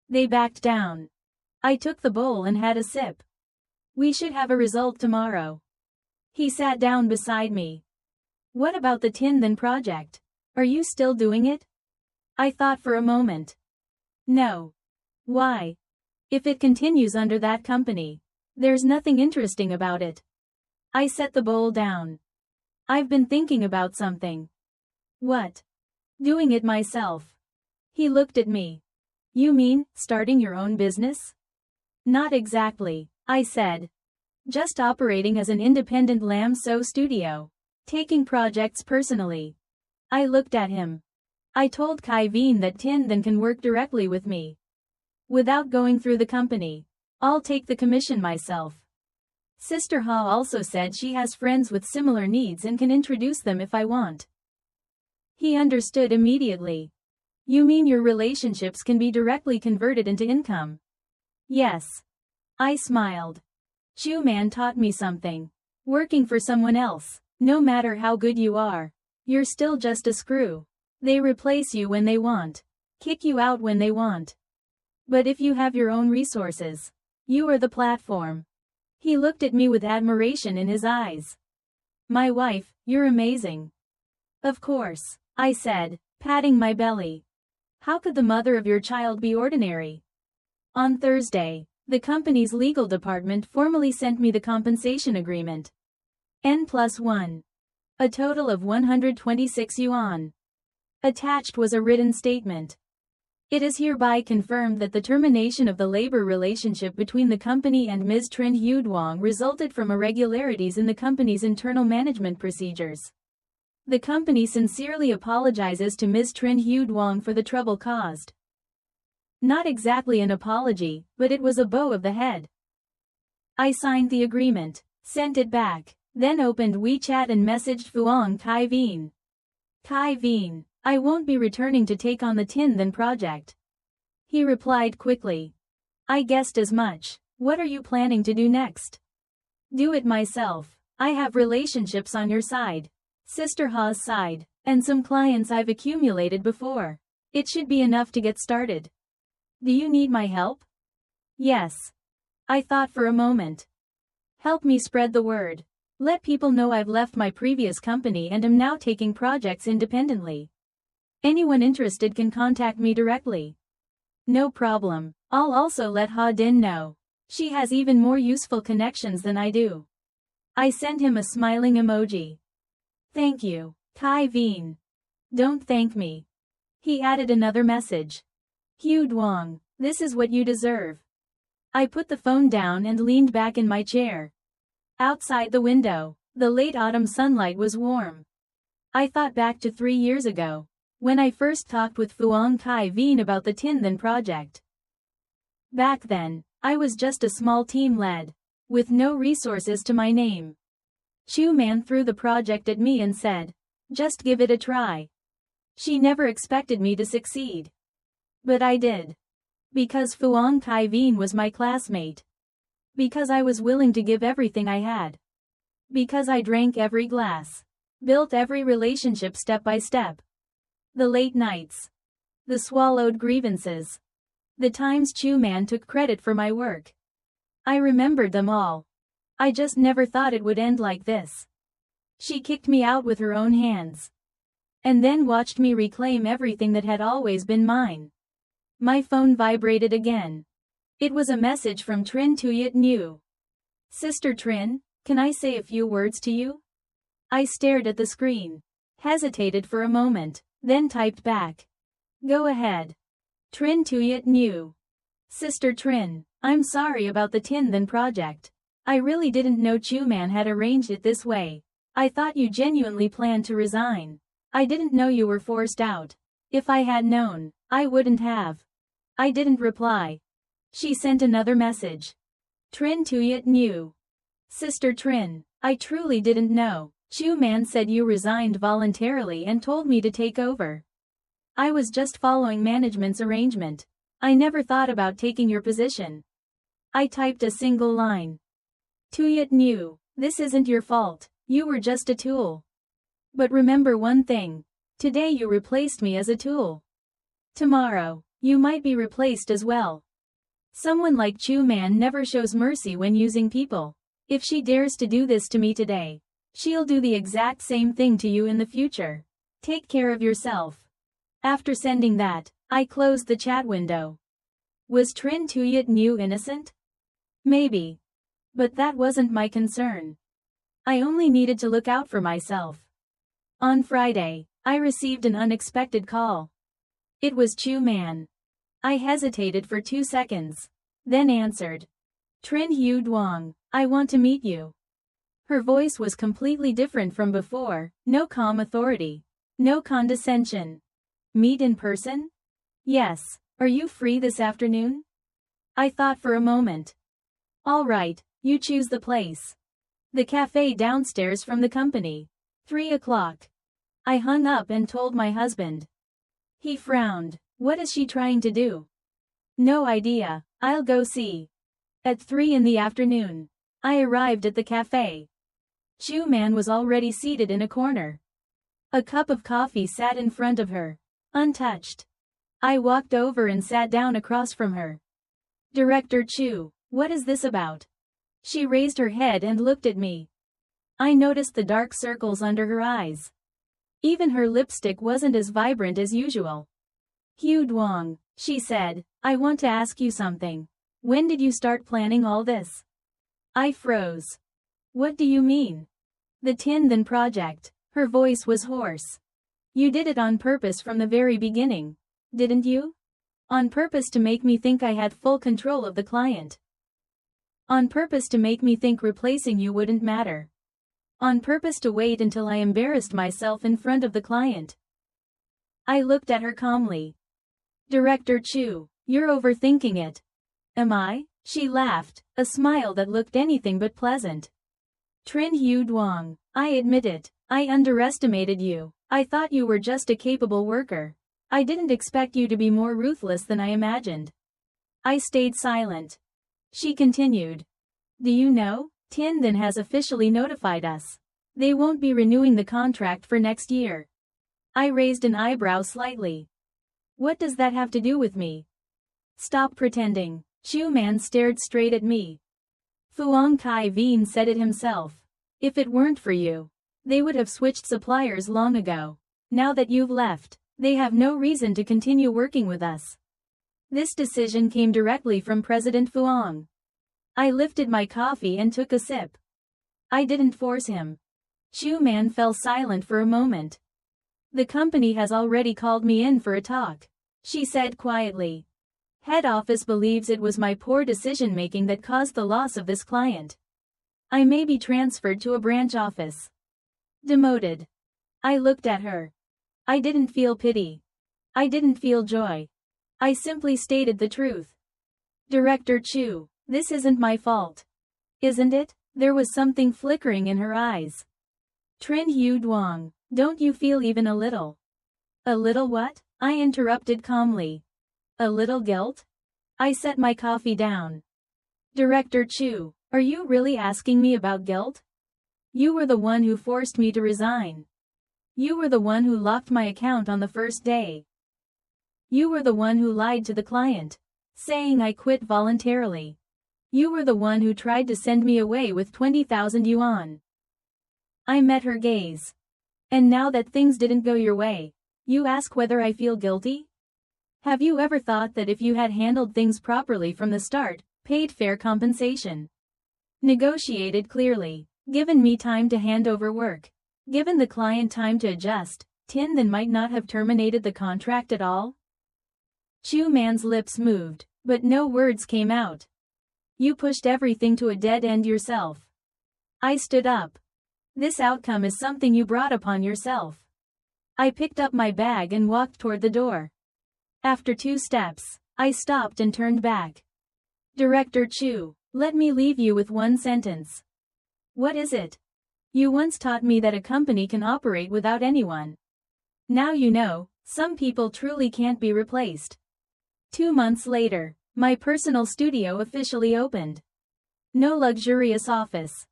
They backed down. I took the bowl and had a sip. We should have a result tomorrow. He sat down beside me. What about the Tin Than project? Are you still doing it? I thought for a moment. No. Why? If it continues under that company, there's nothing interesting about it. I set the bowl down. I've been thinking about something. What? Doing it myself. He looked at me. You mean, starting your own business? Not exactly, I said. Just operating as an independent lamb sew studio. Taking projects personally. I looked at him. I told Khai Vien that Tin Than can work directly with me. Without going through the company. I'll take the commission myself. Sister Ha also said she has friends with similar needs and can introduce them if I want. He understood immediately. You mean your relationships can be directly converted into income? Yes. I smiled. Chu Man taught me something. Working for someone else, no matter how good you are, you're still just a screw. They replace you when they want. Kick you out when they want. But if you have your own resources, you are the platform. He looked at me with admiration in his eyes. My wife, you're amazing. Of course, I said, patting my belly. How could the mother of your child be ordinary? On Thursday, the company's legal department formally sent me the compensation agreement. N+1. A total of 126 yuan. Attached was a written statement. It is hereby confirmed that the termination of the labor relationship between the company and Ms. Trình Hiểu Đường resulted from irregularities in the company's internal management procedures. The company sincerely apologizes to Ms. Trình Hiểu Đường for the trouble caused. Not exactly an apology, but it was a bow of the head. I signed the agreement, sent it back, then opened WeChat and messaged Phuong Khai Vien. Khai Vien, I won't be returning to take on the Tin Than project. He replied quickly. I guessed as much. What are you planning to do next? Do it myself. I have relationships on your side, Sister Ha's side, and some clients I've accumulated before. It should be enough to get started. Do you need my help? Yes. I thought for a moment. Help me spread the word. Let people know I've left my previous company and am now taking projects independently. Anyone interested can contact me directly. No problem. I'll also let Ha Din know. She has even more useful connections than I do. I sent him a smiling emoji. Thank you, Khai Vien. Don't thank me. He added another message. Hiểu Đường, this is what you deserve. I put the phone down and leaned back in my chair. Outside the window, the late autumn sunlight was warm. I thought back to 3 years ago, when I first talked with Phuong Khai Vien about the Tin Than project. Back then, I was just a small team lead, with no resources to my name. Chu Man threw the project at me and said, just give it a try. She never expected me to succeed. But I did. Because Phuong Khai Vien was my classmate. Because I was willing to give everything I had. Because I drank every glass. Built every relationship step by step. The late nights. The swallowed grievances. The times Chu Man took credit for my work. I remembered them all. I just never thought it would end like this. She kicked me out with her own hands. And then watched me reclaim everything that had always been mine. My phone vibrated again. It was a message from Trinh Tuyet Nhu. Sister Trinh, can I say a few words to you? I stared at the screen. Hesitated for a moment, then typed back. Go ahead. Trinh Tuyet Nhu. Sister Trinh, I'm sorry about the Tin Than project. I really didn't know Chu Man had arranged it this way. I thought you genuinely planned to resign. I didn't know you were forced out. If I had known, I wouldn't have. I didn't reply. She sent another message. Trinh Tuyet Nhu. Sister Trinh, I truly didn't know. Chu Man said you resigned voluntarily and told me to take over. I was just following management's arrangement. I never thought about taking your position. I typed a single line. Tuyet Nhu, this isn't your fault. You were just a tool. But remember one thing. Today you replaced me as a tool. Tomorrow, you might be replaced as well. Someone like Chu Man never shows mercy when using people. If she dares to do this to me today, she'll do the exact same thing to you in the future. Take care of yourself. After sending that, I closed the chat window. Was Trinh Tuyet Nhu innocent? Maybe. But that wasn't my concern. I only needed to look out for myself. On Friday, I received an unexpected call. It was Chu Man. I hesitated for 2 seconds, then answered. Trình Hiểu Đường, I want to meet you. Her voice was completely different from before, no calm authority, no condescension. Meet in person? Yes. Are you free this afternoon? I thought for a moment. All right, you choose the place. The cafe downstairs from the company. 3 o'clock. I hung up and told my husband. He frowned. What is she trying to do? No idea. I'll go see. At 3 in the afternoon. I arrived at the cafe. Chu Man was already seated in a corner. A cup of coffee sat in front of her, untouched. I walked over and sat down across from her. Director Chu, what is this about? She raised her head and looked at me. I noticed the dark circles under her eyes. Even her lipstick wasn't as vibrant as usual. Hugh Duong, she said, I want to ask you something. When did you start planning all this? I froze. What do you mean? The Tinden project. Her voice was hoarse. You did it on purpose from the very beginning, didn't you? On purpose to make me think I had full control of the client. On purpose to make me think replacing you wouldn't matter. On purpose to wait until I embarrassed myself in front of the client. I looked at her calmly. Director Chu, you're overthinking it. Am I? She laughed, a smile that looked anything but pleasant. Trin Hugh Duong, I admit it, I underestimated you. I thought you were just a capable worker. I didn't expect you to be more ruthless than I imagined. I stayed silent. She continued. Do you know, Tinden has officially notified us. They won't be renewing the contract for next year. I raised an eyebrow slightly. What does that have to do with me? Stop pretending. Chu Man stared straight at me. Phuong Kai Vien said it himself. If it weren't for you, they would have switched suppliers long ago. Now that you've left, they have no reason to continue working with us. This decision came directly from President Phuong. I lifted my coffee and took a sip. I didn't force him. Chu Man fell silent for a moment. The company has already called me in for a talk, she said quietly. Head office believes it was my poor decision-making that caused the loss of this client. I may be transferred to a branch office. Demoted. I looked at her. I didn't feel pity. I didn't feel joy. I simply stated the truth. Director Chu, this isn't my fault. Isn't it? There was something flickering in her eyes. Trin Hugh Duong, don't you feel even a little? A little what? I interrupted calmly. A little guilt? I set my coffee down. Director Chu, are you really asking me about guilt? You were the one who forced me to resign. You were the one who locked my account on the first day. You were the one who lied to the client, saying I quit voluntarily. You were the one who tried to send me away with 20,000 yuan. I met her gaze. And now that things didn't go your way, you ask whether I feel guilty? Have you ever thought that if you had handled things properly from the start, paid fair compensation, negotiated clearly, given me time to hand over work, given the client time to adjust, Tinden might not have terminated the contract at all? Chu Man's lips moved, but no words came out. You pushed everything to a dead end yourself. I stood up. This outcome is something you brought upon yourself. I picked up my bag and walked toward the door. After 2 steps, I stopped and turned back. Director Chu, let me leave you with one sentence. What is it? You once taught me that a company can operate without anyone. Now you know, some people truly can't be replaced. 2 months later, my personal studio officially opened. No luxurious office.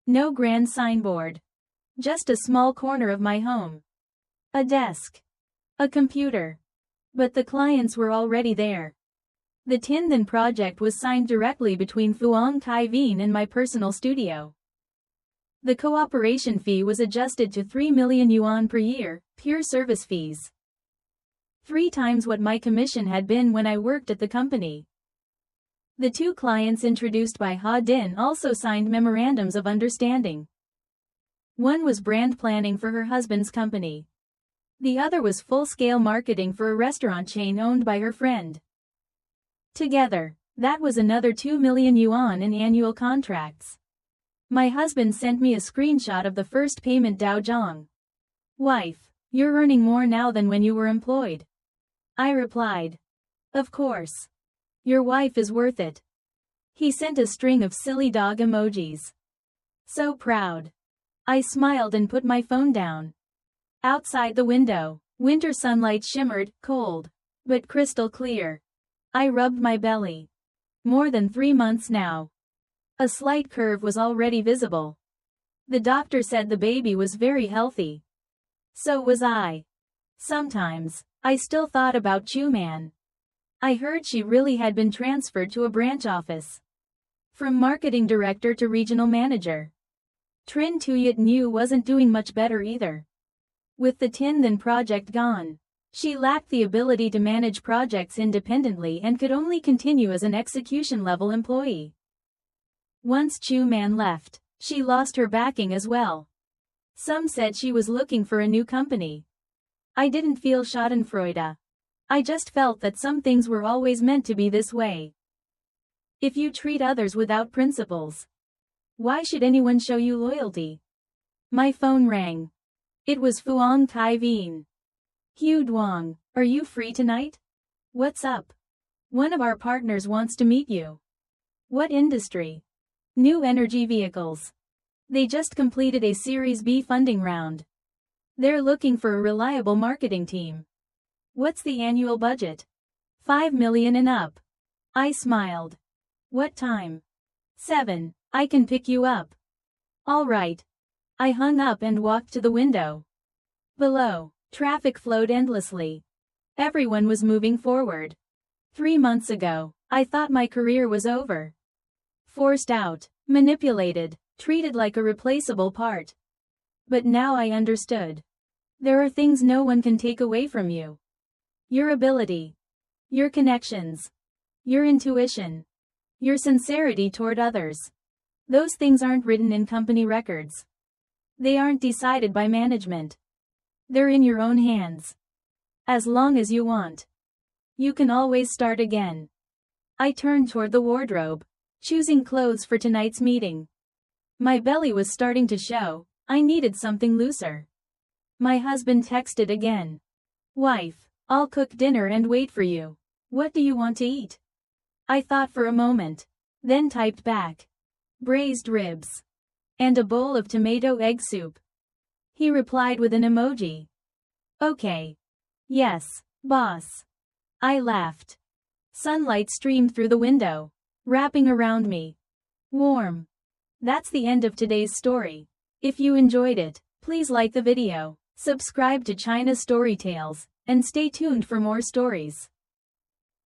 No grand signboard. Just a small corner of my home. A desk. A computer. But the clients were already there. The Tinden project was signed directly between Phuong Kai Vien and my personal studio. The cooperation fee was adjusted to 3 million yuan per year, pure service fees. 3 times what my commission had been when I worked at the company. The 2 clients introduced by Ha Din also signed memorandums of understanding. One was brand planning for her husband's company. The other was full-scale marketing for a restaurant chain owned by her friend. Together, that was another 2 million yuan in annual contracts. My husband sent me a screenshot of the first payment Daojang. Wife, you're earning more now than when you were employed. I replied. Of course. Your wife is worth it. He sent a string of silly dog emojis. So proud. I smiled and put my phone down. Outside the window, winter sunlight shimmered, cold, but crystal clear. I rubbed my belly. More than 3 months now. A slight curve was already visible. The doctor said the baby was very healthy. So was I. Sometimes, I still thought about Chu-man. I heard she really had been transferred to a branch office. From marketing director to regional manager. Trin Tuyat New wasn't doing much better either. With the Tin project gone, she lacked the ability to manage projects independently and could only continue as an execution-level employee. Once Chu-man left, she lost her backing as well. Some said she was looking for a new company. I didn't feel schadenfreude. I just felt that some things were always meant to be this way. If you treat others without principles, why should anyone show you loyalty? My phone rang. It was Fuang Tai Vien. Hugh Duong, are you free tonight? What's up? One of our partners wants to meet you. What industry? New energy vehicles. They just completed a Series B funding round. They're looking for a reliable marketing team. What's the annual budget? 5 million and up. I smiled. What time? 7. I can pick you up. All right. I hung up and walked to the window. Below, traffic flowed endlessly. Everyone was moving forward. 3 months ago, I thought my career was over. Forced out, manipulated, treated like a replaceable part. But now I understood. There are things no one can take away from you. Your ability. Your connections. Your intuition. Your sincerity toward others. Those things aren't written in company records. They aren't decided by management. They're in your own hands. As long as you want. You can always start again. I turned toward the wardrobe, choosing clothes for tonight's meeting. My belly was starting to show. I needed something looser. My husband texted again. Wife, I'll cook dinner and wait for you. What do you want to eat? I thought for a moment. Then typed back. Braised ribs. And a bowl of tomato egg soup. He replied with an emoji. Okay. Yes, boss. I laughed. Sunlight streamed through the window, wrapping around me. Warm. That's the end of today's story. If you enjoyed it, please like the video, subscribe to China Story Tales, and stay tuned for more stories.